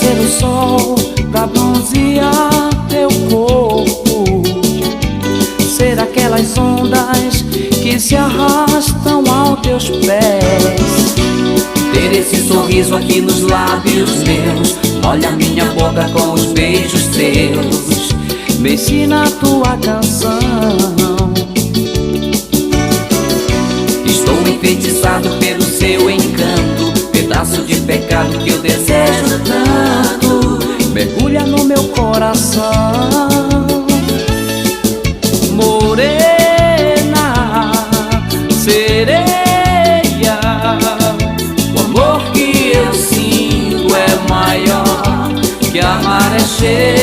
ser o sol pra bronzear teu corpo, ser aquelas ondas que se arrastam aos teus pés, ter esse sorriso aqui nos lábios meus, olha minha boca com os beijos teus, me ensina a tua canção. Estou enfeitiçado pelo seu encanto, pedaço de pecado que eu desejo tanto, mergulha no meu coração. Morena, sereia, o amor que eu sinto é maior que a maré cheia.